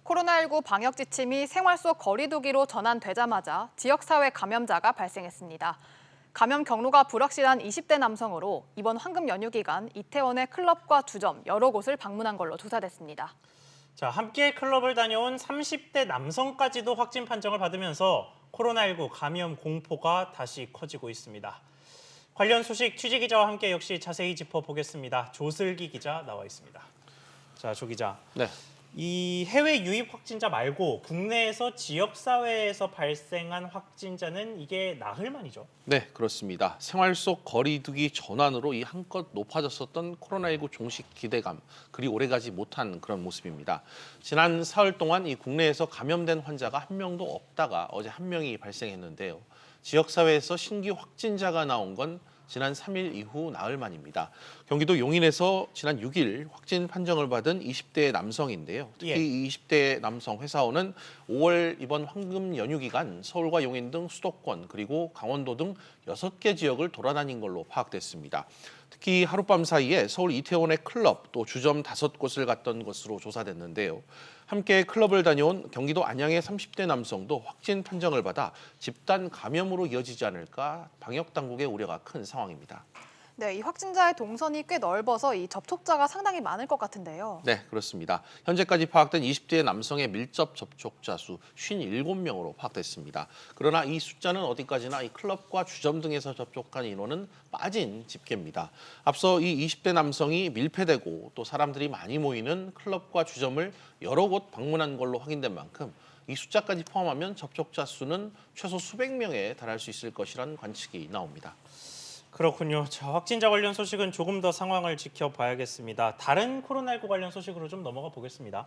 코로나19 방역 지침이 생활 속 거리 두기로 전환되자마자 지역사회 감염자가 발생했습니다. 감염 경로가 불확실한 20대 남성으로 이번 황금 연휴 기간 이태원의 클럽과 주점 여러 곳을 방문한 걸로 조사됐습니다. 자, 함께 클럽을 다녀온 30대 남성까지도 확진 판정을 받으면서 코로나19 감염 공포가 다시 커지고 있습니다. 관련 소식 취재 기자와 함께 역시 자세히 짚어보겠습니다. 조슬기 기자 나와 있습니다. 자, 조 기자. 네. 이 해외 유입 확진자 말고 국내에서 지역사회에서 발생한 확진자는 이게 나흘만이죠? 네, 그렇습니다. 생활 속 거리두기 전환으로 이 한껏 높아졌었던 코로나19 종식 기대감, 그리 오래가지 못한 그런 모습입니다. 지난 사흘 동안 이 국내에서 감염된 환자가 한 명도 없다가 어제 한 명이 발생했는데요. 지역사회에서 신규 확진자가 나온 건 지난 3일 이후 나흘 만입니다. 경기도 용인에서 지난 6일 확진 판정을 받은 20대 남성인데요. 특히 이 20대 남성 회사원은 5월 이번 황금 연휴 기간 서울과 용인 등 수도권 그리고 강원도 등 6개 지역을 돌아다닌 걸로 파악됐습니다. 특히 하룻밤 사이에 서울 이태원의 클럽 또 주점 5곳을 갔던 것으로 조사됐는데요. 함께 클럽을 다녀온 경기도 안양의 30대 남성도 확진 판정을 받아 집단 감염으로 이어지지 않을까 방역 당국의 우려가 큰 상황입니다. 네, 이 확진자의 동선이 꽤 넓어서 이 접촉자가 상당히 많을 것 같은데요. 네, 그렇습니다. 현재까지 파악된 20대 남성의 밀접 접촉자 수 57명으로 파악됐습니다. 그러나 이 숫자는 어디까지나 이 클럽과 주점 등에서 접촉한 인원은 빠진 집계입니다. 앞서 이 20대 남성이 밀폐되고 또 사람들이 많이 모이는 클럽과 주점을 여러 곳 방문한 걸로 확인된 만큼 이 숫자까지 포함하면 접촉자 수는 최소 수백 명에 달할 수 있을 것이란 관측이 나옵니다. 그렇군요. 자, 확진자 관련 소식은 조금 더 상황을 지켜봐야겠습니다. 다른 코로나19 관련 소식으로 좀 넘어가 보겠습니다.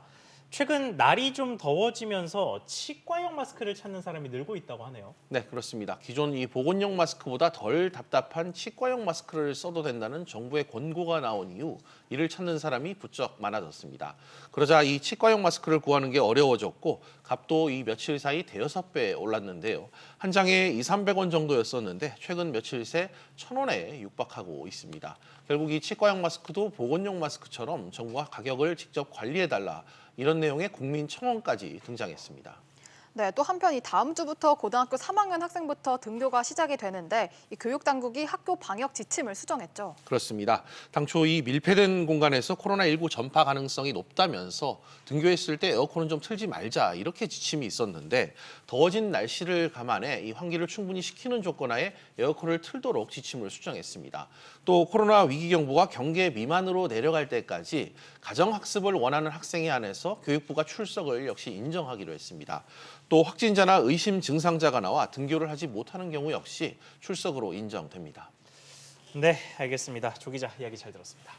최근 날이 좀 더워지면서 치과용 마스크를 찾는 사람이 늘고 있다고 하네요. 네, 그렇습니다. 기존 이 보건용 마스크보다 덜 답답한 치과용 마스크를 써도 된다는 정부의 권고가 나온 이후 이를 찾는 사람이 부쩍 많아졌습니다. 그러자 이 치과용 마스크를 구하는 게 어려워졌고 값도 이 며칠 사이 대여섯 배 올랐는데요. 한 장에 200~300원 정도였었는데 최근 며칠 새 1,000원에 육박하고 있습니다. 결국 이 치과용 마스크도 보건용 마스크처럼 정부가 가격을 직접 관리해달라 이런 내용의 국민 청원까지 등장했습니다. 네, 또 한편 이 다음 주부터 고등학교 3학년 학생부터 등교가 시작이 되는데 이 교육당국이 학교 방역 지침을 수정했죠. 그렇습니다. 당초 이 밀폐된 공간에서 코로나19 전파 가능성이 높다면서 등교했을 때 에어컨은 좀 틀지 말자 이렇게 지침이 있었는데 더워진 날씨를 감안해 이 환기를 충분히 시키는 조건 하에 에어컨을 틀도록 지침을 수정했습니다. 또 코로나 위기경보가 경계 미만으로 내려갈 때까지 가정학습을 원하는 학생에 한해서 교육부가 출석을 역시 인정하기로 했습니다. 또 확진자나 의심 증상자가 나와 등교를 하지 못하는 경우 역시 출석으로 인정됩니다. 네, 알겠습니다. 조 기자 이야기 잘 들었습니다.